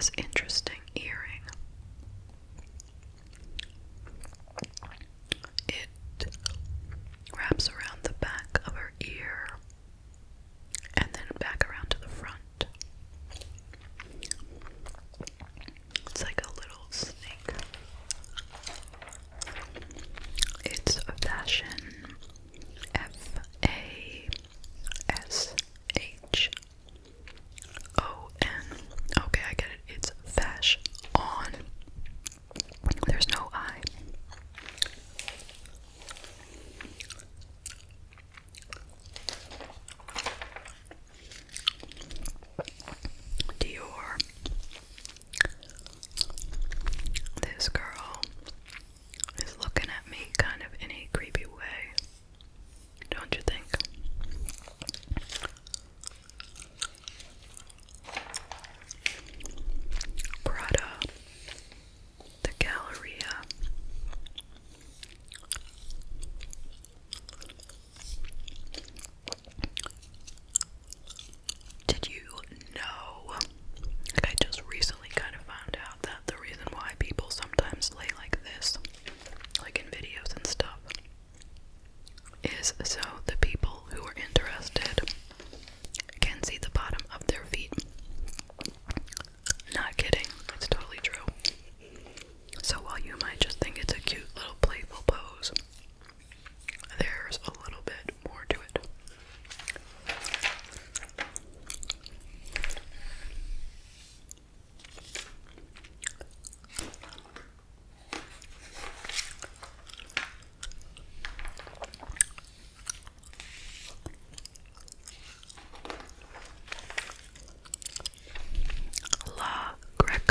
this interesting earring. It wraps around the back of her ear and then back around to the front. It's like a little snake. It's a fashion, F-A-S-H-O-N. Okay, I get it. It's fash on. There's no I. Dior. This girl is looking at me kind of in a creepy way, don't you think? Prada, the Galleria. Did you know, like I just recently kind of found out that the reason why people sometimes lay like this, like in videos and stuff, is so the people who are interested can see the bottom of their feet. Not kidding, it's totally true. So while you might just think it's a cute little playful pose, there's a little bit more to it. La Greca.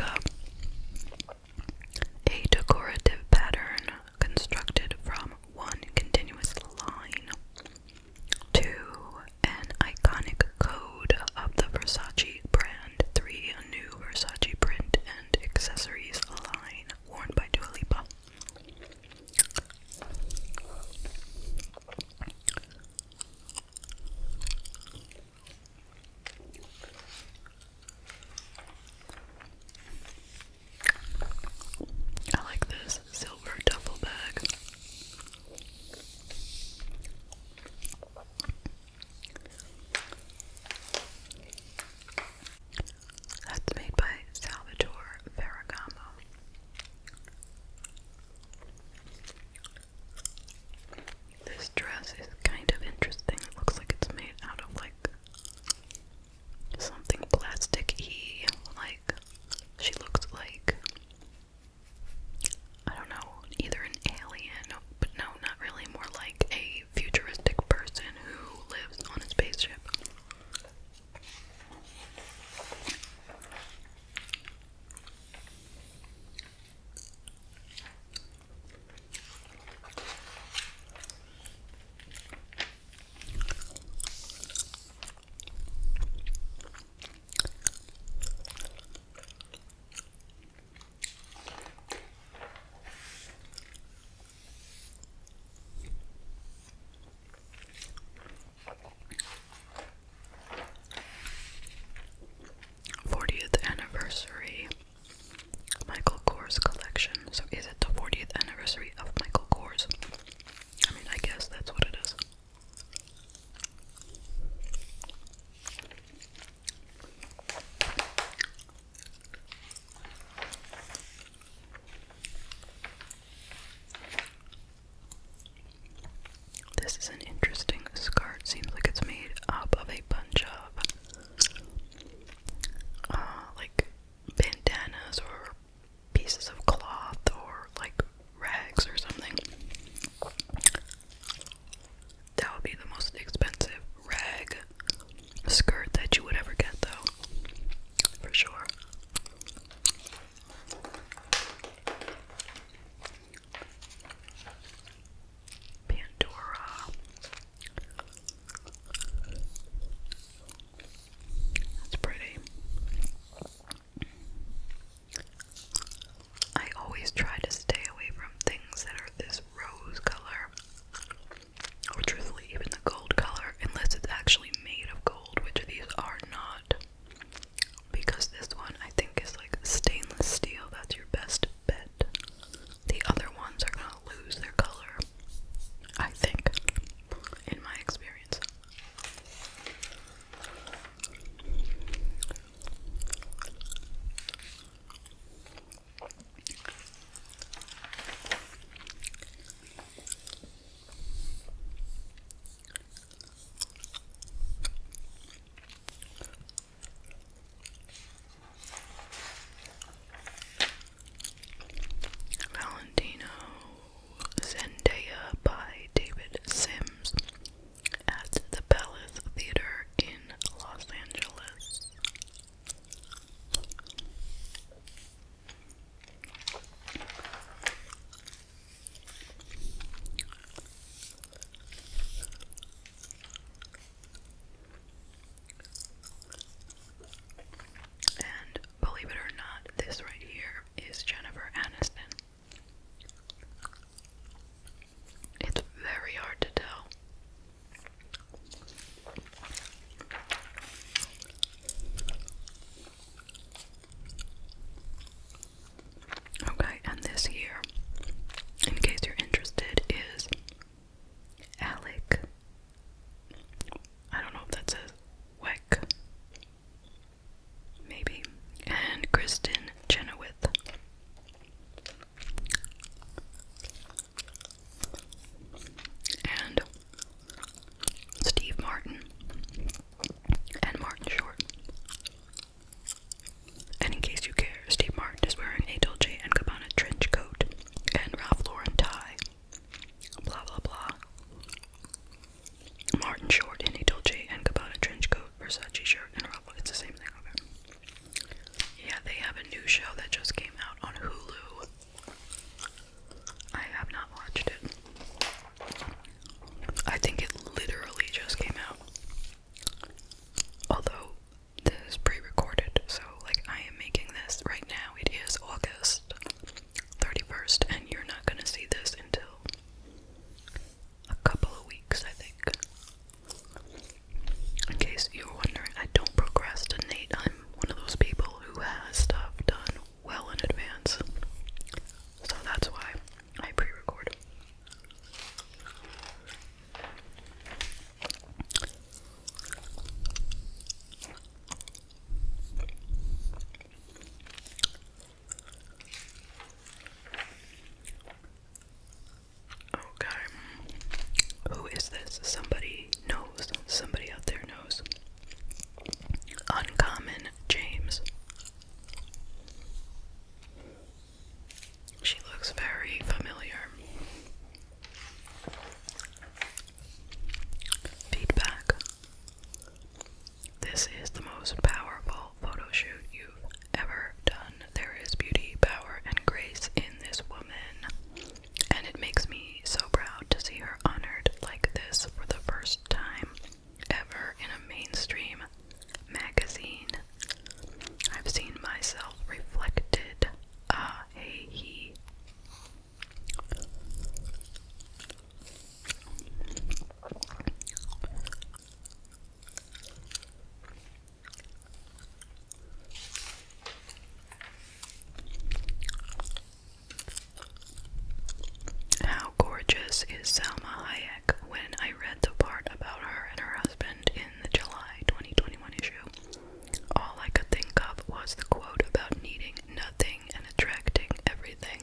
show that just came out on Hulu. I have not watched it. I think it literally just came out. Although this is pre-recorded, so like I am making this right now. It is August 31st, and you're not gonna see this until a couple of weeks, I think. In case you were wondering, I don't procrastinate. I'm one of those people who has stuff done well in advance. So that's why I pre-record. Okay. Who is this? Somebody knows. Somebody out there knows. Uncommon James. She looks very familiar. Feedback. This is the most powerful photo shoot you've ever done. There is beauty, power, and grace in this woman. And it makes me so proud to see her honored like this for the first time ever in a mainstream magazine. I've seen myself reflected. Ah, hey, he. How gorgeous is Salma Hayek? When I read the part about her and her husband in the July 2021 issue, all I could think of was the quote about needing nothing and attracting everything.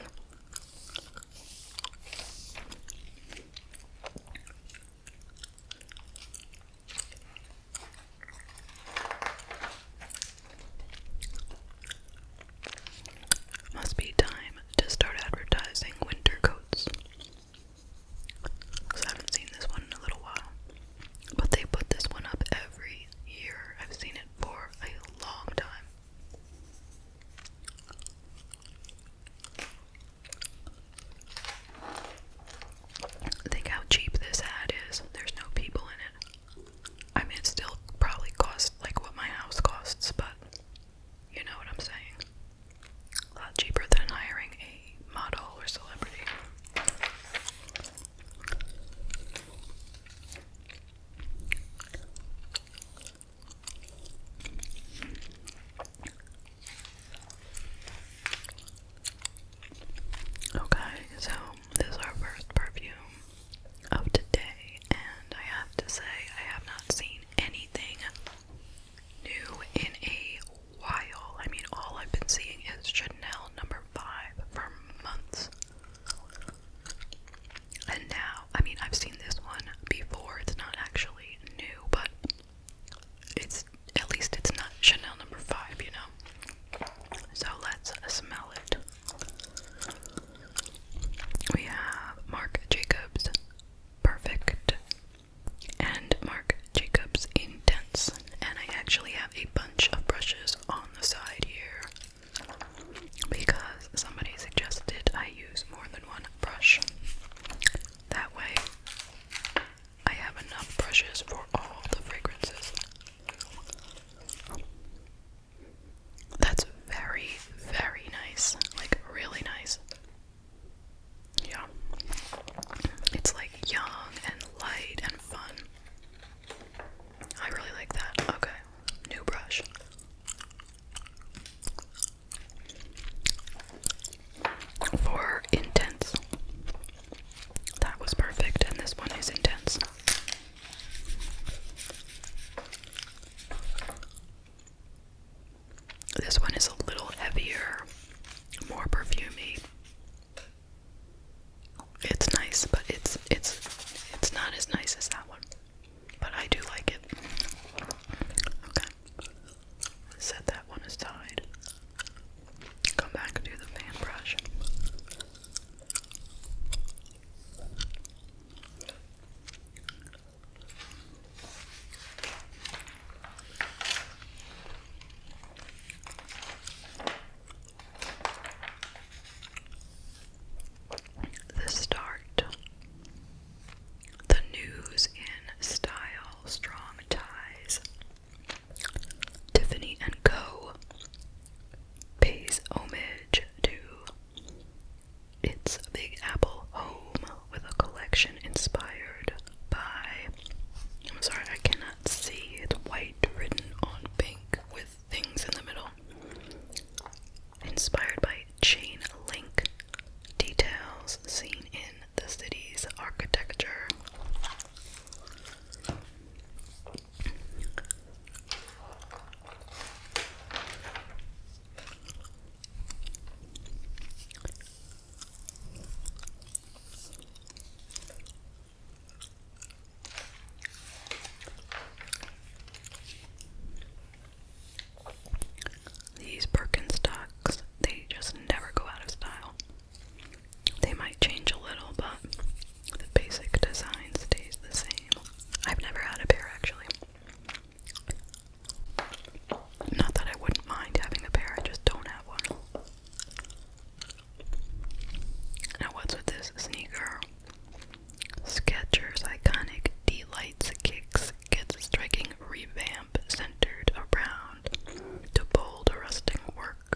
Must be time to start advertising winter coats. Because I haven't seen this one in a little while. But they put this one up every year. I've seen it for a long time. inspired by chain link details seen in the city's architecture. These Birkenstocks, they just never go out of style. They might change a little, but the basic design stays the same. I've never had a pair, actually. Not that I wouldn't mind having a pair, I just don't have one. Now what's with this sneaker? Skechers' iconic D-Lights kicks gets a striking revamp centered around the bold rustic work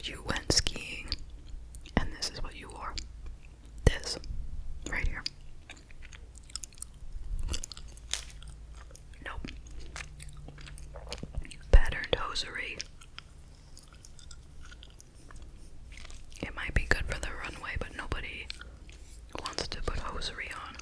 you went skiing and this is what you wore. This right here. Nope. Patterned hosiery. It might be good for the runway, but nobody wants to put hosiery on.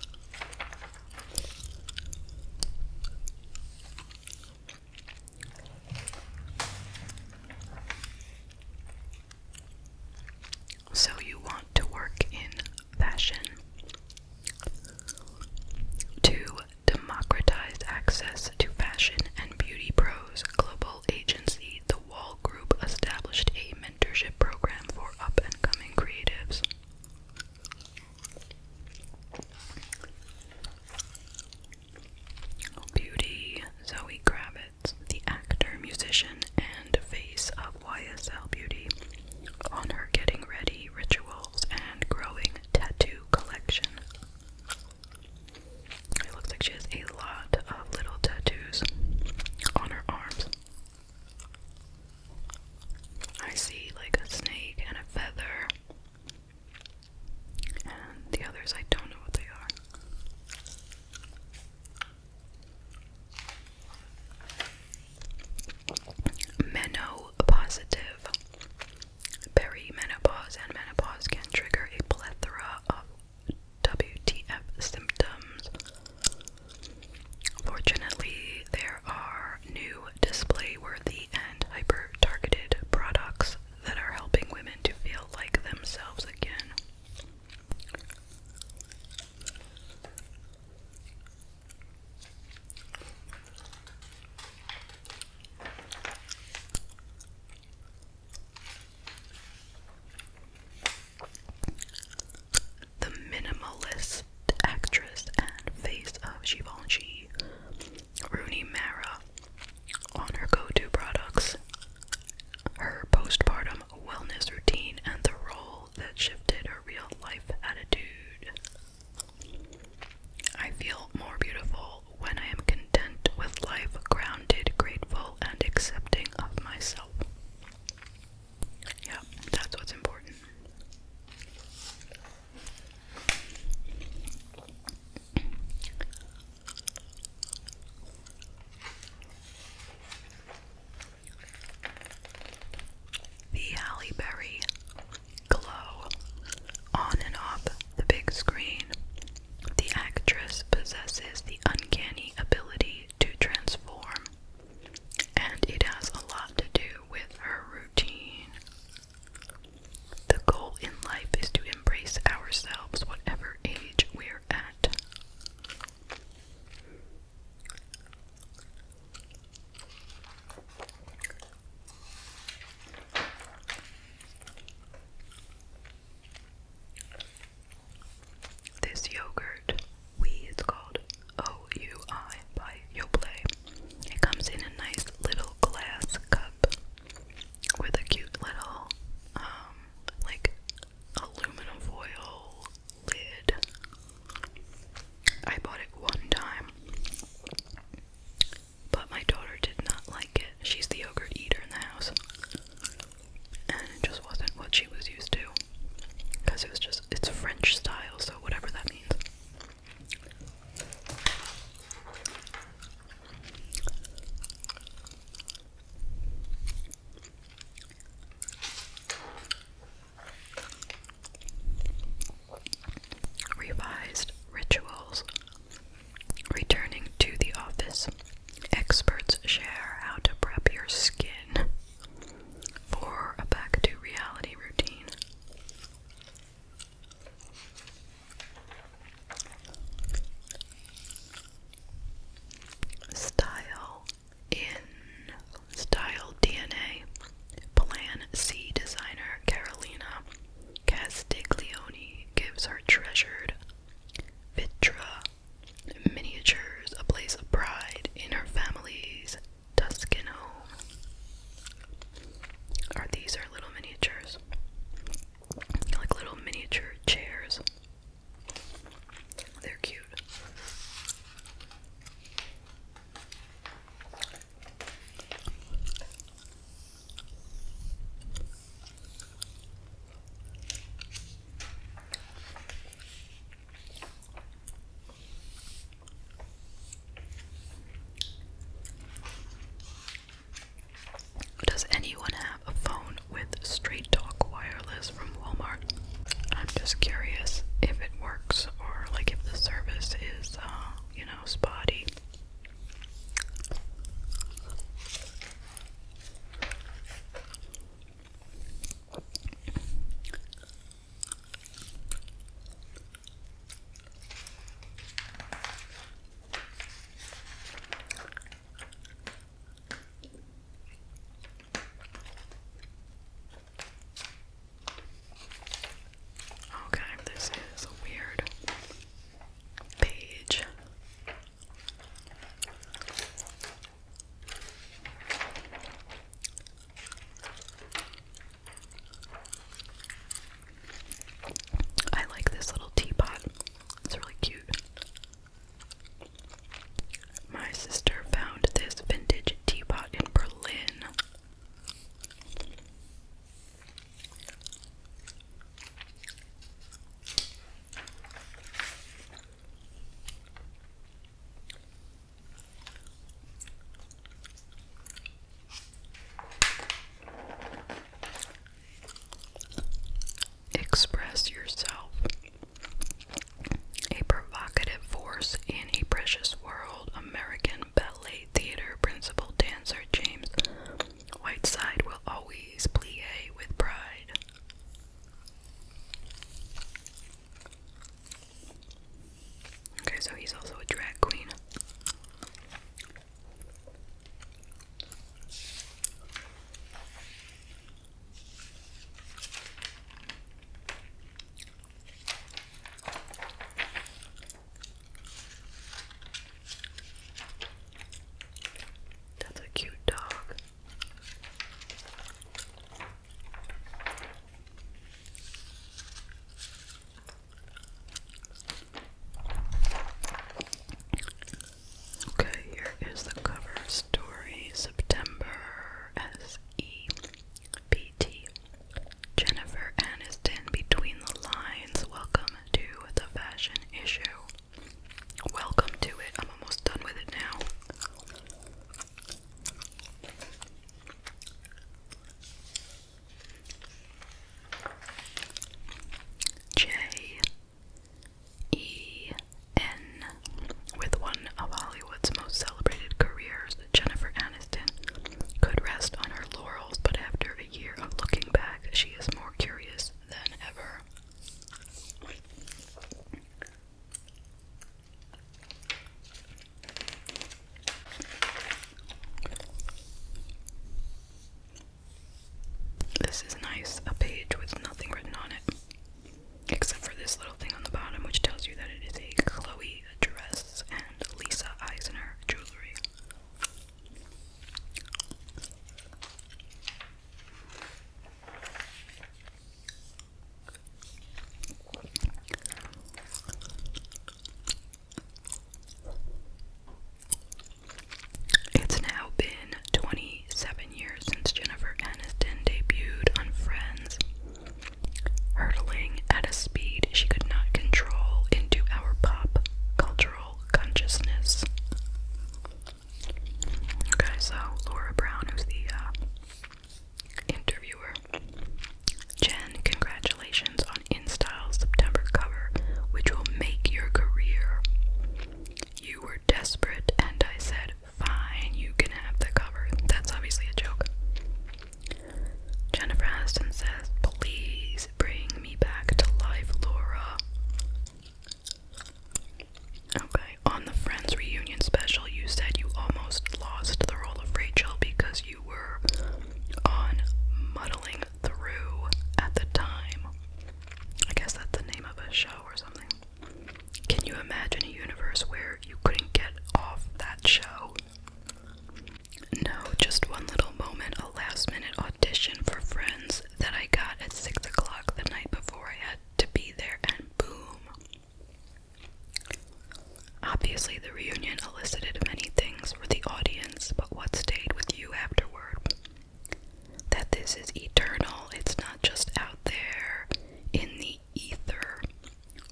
this is eternal. It's not just out there in the ether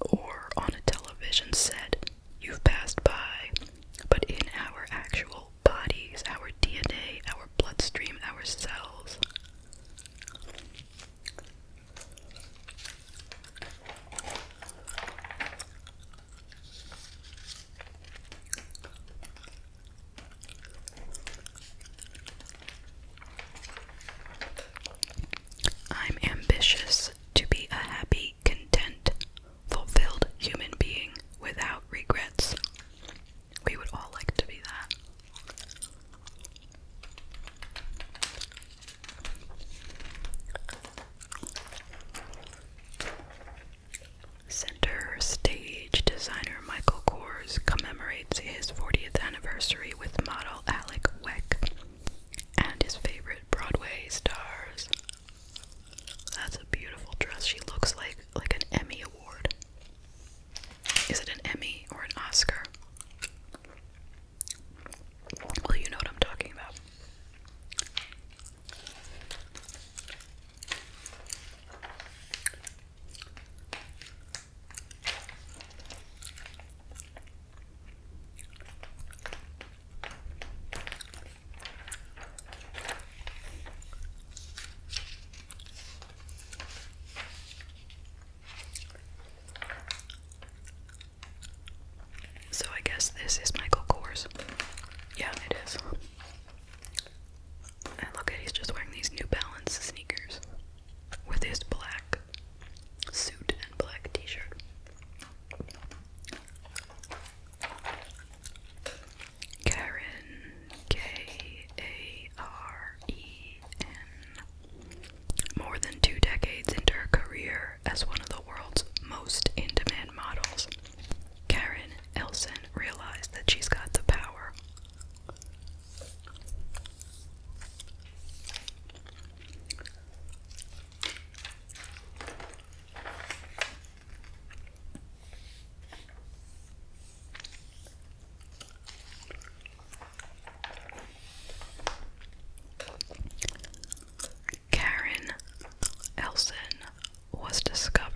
or on a television set you've passed by, but in our actual bodies, our DNA, our bloodstream, our cells. I'm ambitious to be a happy, content, fulfilled human being without regrets. We would all like to be that. Center stage designer Michael Kors commemorates his 40th anniversary with model Alec Weck and his favorite Broadway stars. That's a beautiful dress. She looks like an Emmy award. Is it an Emmy or an Oscar? Well, you know what I'm talking about. So I guess this is Michael Kors. Yeah, it is. And look at, he's just wearing these New Balance sneakers with his black suit and black t-shirt. Karen, Karen. More than 2 decades into her career as one of the world's most in-demand models, Karen Elson realized that she's got the power. Karen Elson was discovered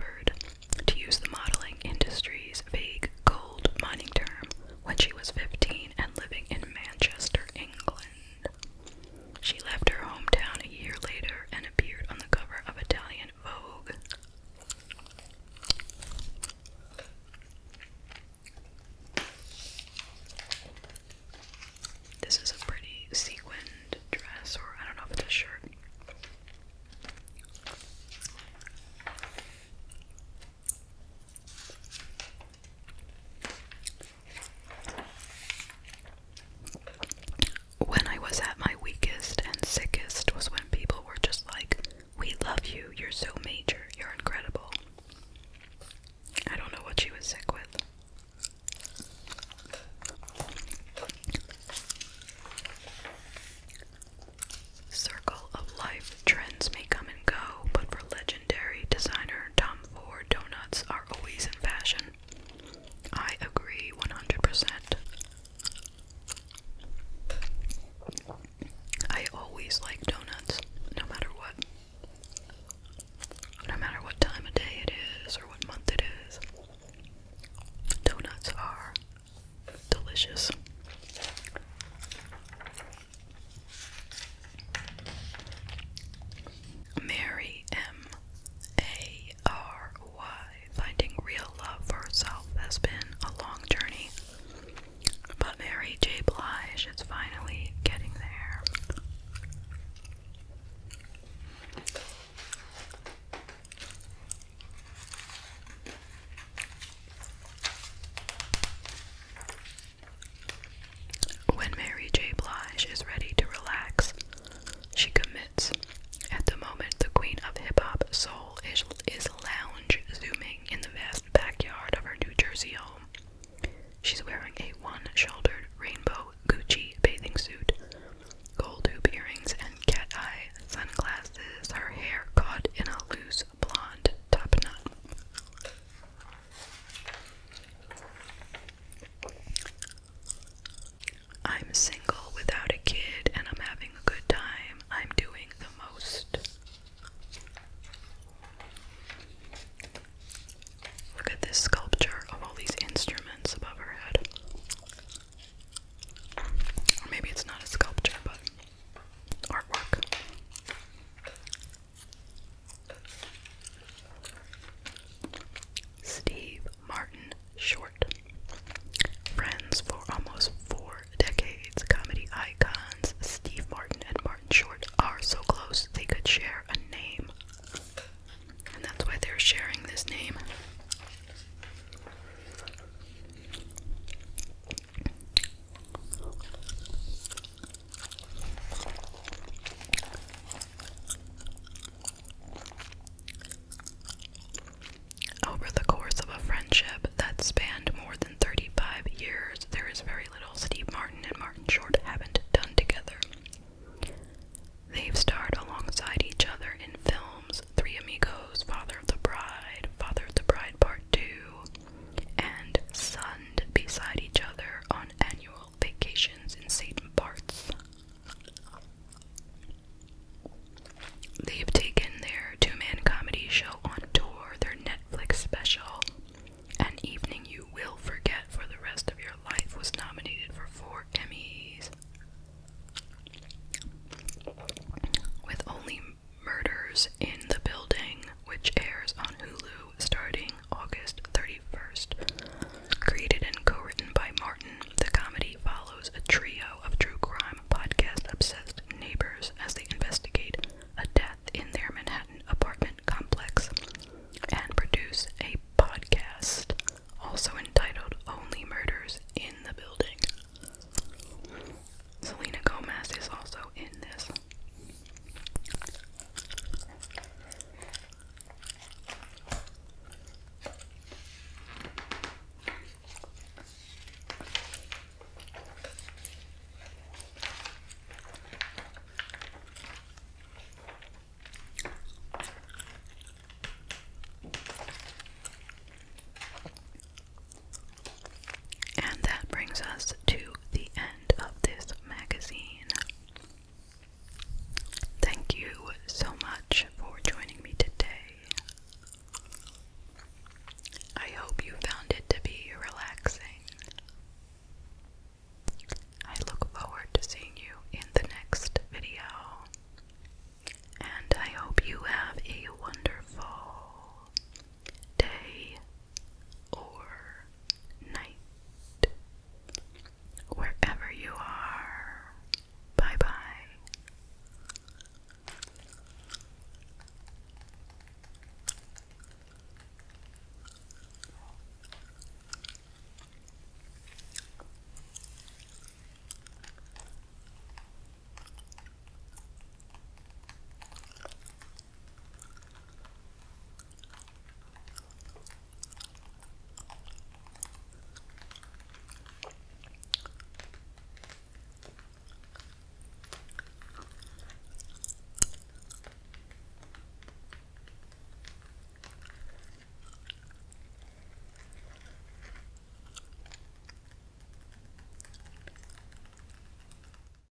they've